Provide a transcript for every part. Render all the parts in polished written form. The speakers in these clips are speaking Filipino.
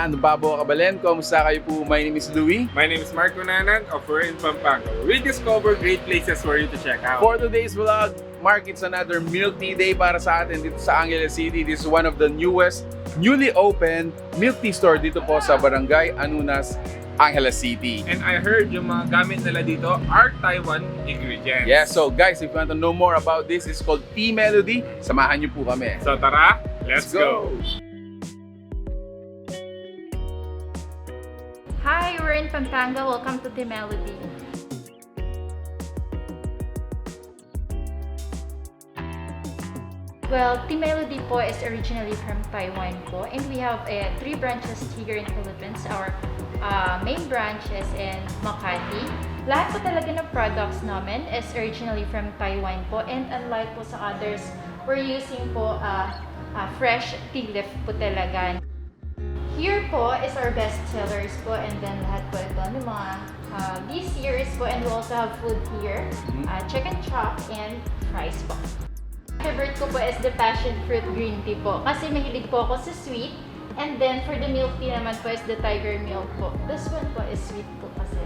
Ano ba po kabalen? Kumusta kayo po? My name is Louie. My name is Mark Unanan of We're in Pampanga. We discover great places for you to check out. For today's vlog, Mark, it's another milk tea day para sa atin dito sa Angeles City. This is one of the newly opened milk tea store dito po sa Barangay Anunas, Angeles City. And I heard yung mga gamit nila dito are Taiwan ingredients. Yeah, so guys, if you want to know more about this, it's called Tea Melody. Samahan niyo po kami. So tara, let's go! Hi, we're in Pampanga. Welcome to Tea Melody. Well, Tea Melody po is originally from Taiwan po, and we have 3 branches here in Philippines. Our main branch is in Makati. Lahat po talaga ng products namin is originally from Taiwan po, and unlike po sa others, we're using po fresh tea leaf po talaga. Here po is our best sellers po, and then lahat po ito ng mga this years po, and we also have food here, chicken chop and fries po. Favorite ko po is the passion fruit green tea po, kasi mahilig po ako sa sweet, and then for the milk tea naman po is the tiger milk po. This one po is sweet po kasi.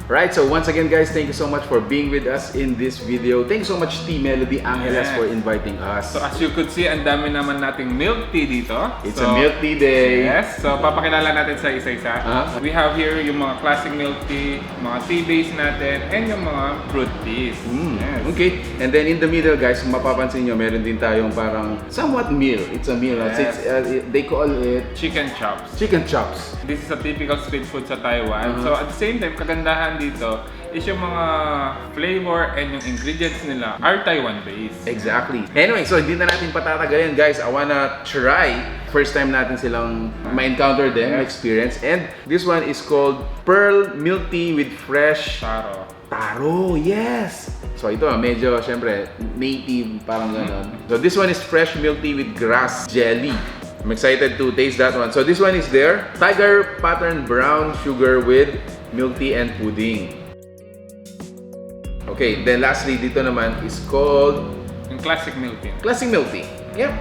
Right, so once again guys, thank you so much for being with us in this video. Thank you so much Tea Melody Angeles for inviting us. So as you could see, ang dami naman nating milk tea dito. It's a milk tea day. Yes, so papakilala natin sa isa-isa. We have here yung mga classic milk tea, mga tea base natin, and yung mga fruit teas. Yes. Okay, and then in the middle guys, mapapansin nyo, meron din tayong parang somewhat meal. It's a meal. Yes. They call it Chicken chops. chicken chops. This is a typical street food sa Taiwan. So at the same time, kagandahan dito is yung mga flavor and yung ingredients nila are Taiwan based. Exactly. Anyway, so hindi na natin patatagalin guys. I wanna try. First time natin silang ma-encounter them, experience. And this one is called Pearl Milk Tea with Fresh Taro. Yes! So ito medyo syempre native, parang gano'n. So this one is fresh milk tea with grass jelly. I'm excited to taste that one. So this one is there. Tiger pattern brown sugar with milk tea and pudding. Okay, then lastly dito naman is called Yung classic milk tea. classic milk tea. Yep.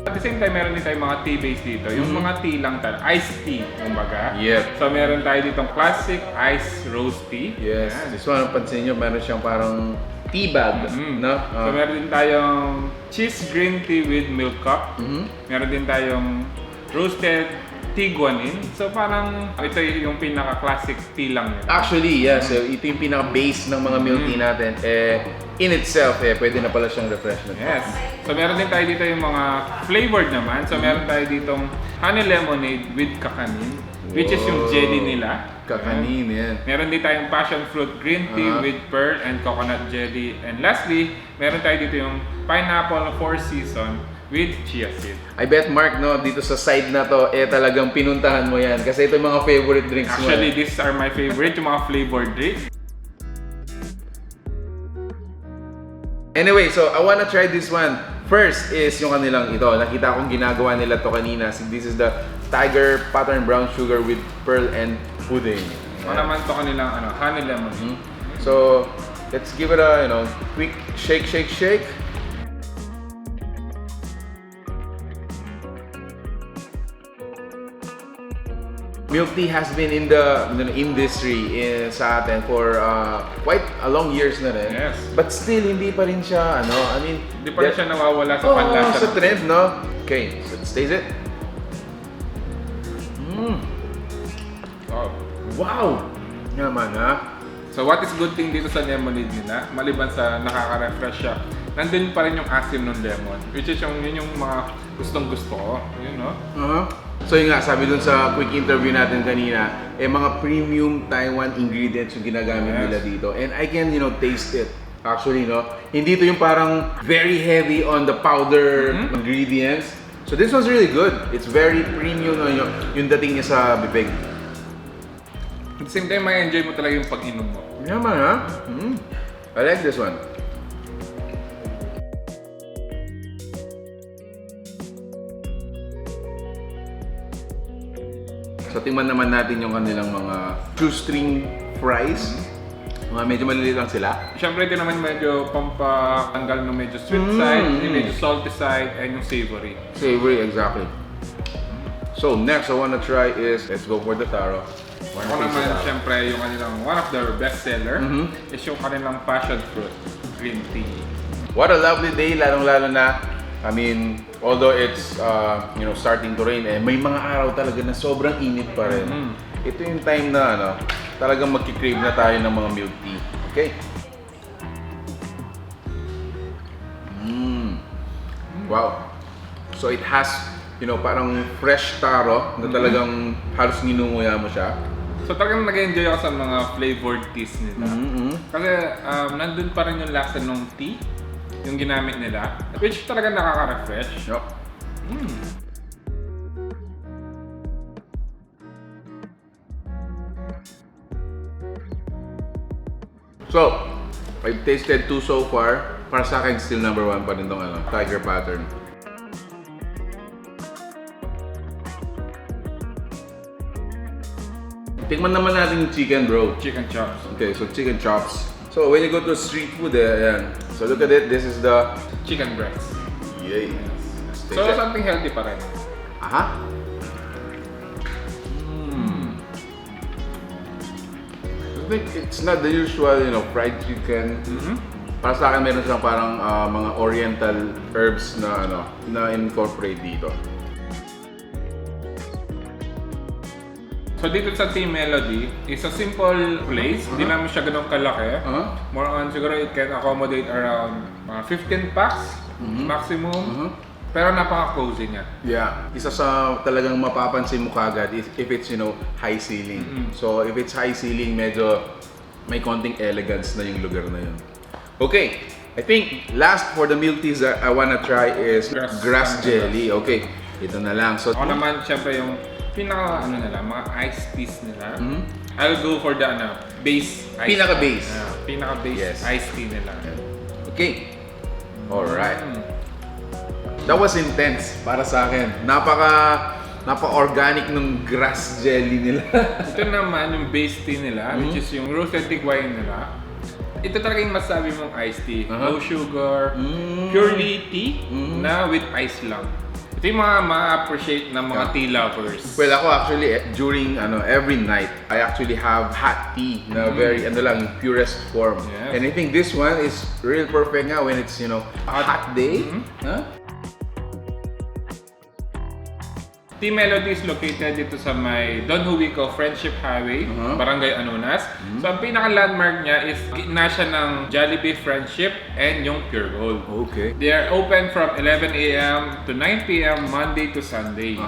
At the same time, meron din tayong mga tea base dito. Yung mga tea lang tayo, iced tea, kumbaga. Yep. So meron tayo ditong classic iced roast tea. Yes. Yan. This one, pansin nyo, meron siyang parang tea bag. No? So meron din tayong cheese green tea with milk cup. Meron din tayong roasted tea guanin. So parang ito yung pinaka-classic tea lang yun. Actually, yes. So ito yung pinaka-base ng mga milk tea natin. In itself, pwede na pala siyang refreshment. Yes. So meron din tayo dito yung mga flavored naman. So meron tayo ditong honey lemonade with kakanin, which is yung jelly nila. Kakanin, yan. Meron din tayong passion fruit green tea with pearl and coconut jelly. And lastly, meron tayo dito yung pineapple 4 season with chia seed. I bet Mark, no, dito sa side na to, talagang pinuntahan mo yan. Kasi ito yung mga favorite drinks mo. Actually, these are my favorite, yung mga flavored drinks. Anyway, so I wanna try this one. First is yung kanilang ito. Nakita kong ginagawa nila to kanina. So this is the Tiger Pattern Brown Sugar with Pearl and Pudding. Ito naman to kanilang honey lemon. So let's give it a quick shake. Milk tea has been in the industry sa atin for quite a long years na rin. Yes. But still, hindi pa rin siya, Hindi pa rin siya nawawala sa panlasa. sa trend, no? Okay, so let's taste it. Wow! Naman, ha? So what is good thing dito sa lemonade nila, maliban sa nakaka-refresh siya, nandun pa rin yung asim ng lemon, which is yun yung mga gustong-gusto ko. Yun, no? So yun nga, sabi dun sa quick interview natin kanina, mga premium Taiwan ingredients yung ginagamit nila dito. And I can, taste it. Actually, no? Hindi to yung parang very heavy on the powder ingredients. So this one's really good. It's very premium, no? Yung dating niya sa bibig. At the same time, may enjoy mo talaga yung pag-inom mo. Yaman, ha? I like this one. So tingnan naman natin yung kanilang mga shoestring fries. Medyo maliliit lang sila. Siyempre, ito naman medyo pampatanggal ng medyo sweet side, yung medyo salty side, and yung savory. Savory, exactly. So, next I wanna try is, let's go for the taro. Ako naman, siyempre, yung kanilang one of their best seller is yung kanilang passion fruit green tea. What a lovely day, lalong-lalo na, I mean, although it's starting to rain, may mga araw talaga na sobrang init pa rin. Ito yung time na talagang magki-crave na tayo ng mga milk tea. Okay? Wow. So it has, parang fresh taro na talagang halos ninunguya mo siya. So talagang nag-enjoy ako sa mga flavored teas nila. Kasi nandun pa rin yung lasa ng tea, yung ginamit nila, which talaga nakaka-refresh. Yup. So, I've tasted 2 so far. Para sa akin, still number 1 pa rin tong tiger pattern. Tikman naman natin yung chicken, bro. Chicken chops. Okay, so chicken chops. So when you go to street food, ayan. So look at it, this is the Chicken breast. yay. So something healthy pa rin. Aha. I think it's not the usual, fried chicken. Para sa akin, meron silang parang mga oriental herbs na na incorporate dito. So dito sa Tea Melody, is a simple place. Hindi naman siya ganun kalaki. More on, siguro it can accommodate around 15 packs maximum. Pero napaka-cozy niya. Yeah, isa sa talagang mapapansin mo kagad if it's, high ceiling. So if it's high ceiling, medyo may konting elegance na yung lugar na yun. Okay, I think last for the milk teas that I wanna try is grass jelly. Okay, ito na lang. So Ako naman, syempre yung nila, mga iced teas nila. I'll go for the base iced Pinaka-base. Pinaka-base Yes. iced tea nila. Okay. Alright. That was intense para sa akin. Napaka-organic ng grass jelly nila. Ito naman yung base tea nila, which is yung roasted tigwain nila. Ito talaga yung masabi mong iced tea. No sugar, purely tea na with ice lang. Ito yung mga ma-appreciate ng mga tea lovers. Well, ako actually, during every night, I actually have hot tea na very, purest form. Yes. And I think this one is real perfect nga when it's, a hot day. Tea Melody is located dito sa may Juico Friendship Highway, Barangay Anunas. So ang pinaka-landmark niya is gitna siya ng Jollibee Friendship and yung Pure Gold. Okay. They are open from 11 a.m. to 9 p.m. Monday to Sunday.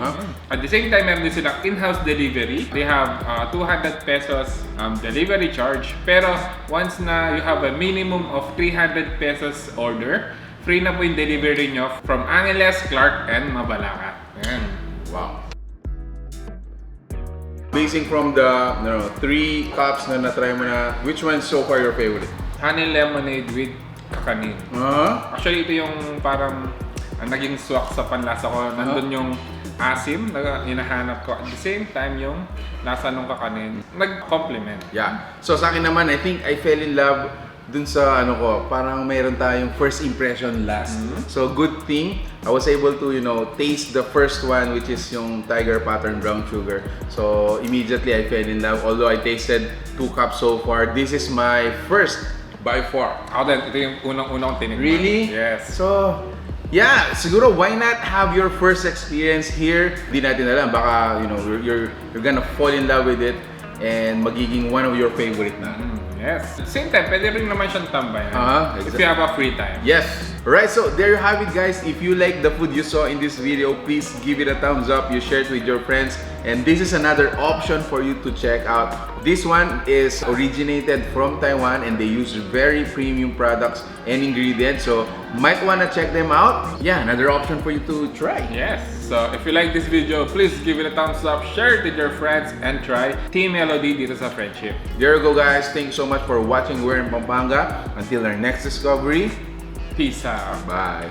At the same time, meron din silang in-house delivery. They have 200 pesos delivery charge. Pero once na you have a minimum of 300 pesos order, free na po yung delivery nyo from Angeles, Clark, and Mabalacat. Ayan. Wow. Basing from the 3 cups na na-try mo na, which one so far your favorite? Honey lemonade with kakanin. Actually, ito yung parang naging swak sa panlasa ko. Nandun yung asim na hinahanap ko. At the same time, yung lasa ng kakanin, nag-complement. Yeah. So sa akin naman, I think I fell in love dun sa parang mayroon tayong first impression last. So good thing, I was able to, taste the first one, which is yung tiger pattern brown sugar. So immediately I fell in love. Although I tasted 2 cups so far, this is my first by far. Ako din, ito yung unang-unang tinikman. Really? Yes. So, yeah, siguro why not have your first experience here? Di natin alam, baka you're gonna fall in love with it and magiging one of your favorite na. Yes. At the same time, pwede rin naman siyang tambayan. Exactly. If you have a free time. Yes. Alright, so there you have it, guys. If you like the food you saw in this video, please give it a thumbs up. You share it with your friends. And this is another option for you to check out. This one is originated from Taiwan and they use very premium products and ingredients. So might wanna check them out. Yeah, another option for you to try. Yes. So if you like this video, please give it a thumbs up, share it with your friends, and try Tea Melody dito sa Friendship. There you go, guys. Thank you so much for watching. We're in Pampanga. Until our next discovery. Peace out. Bye.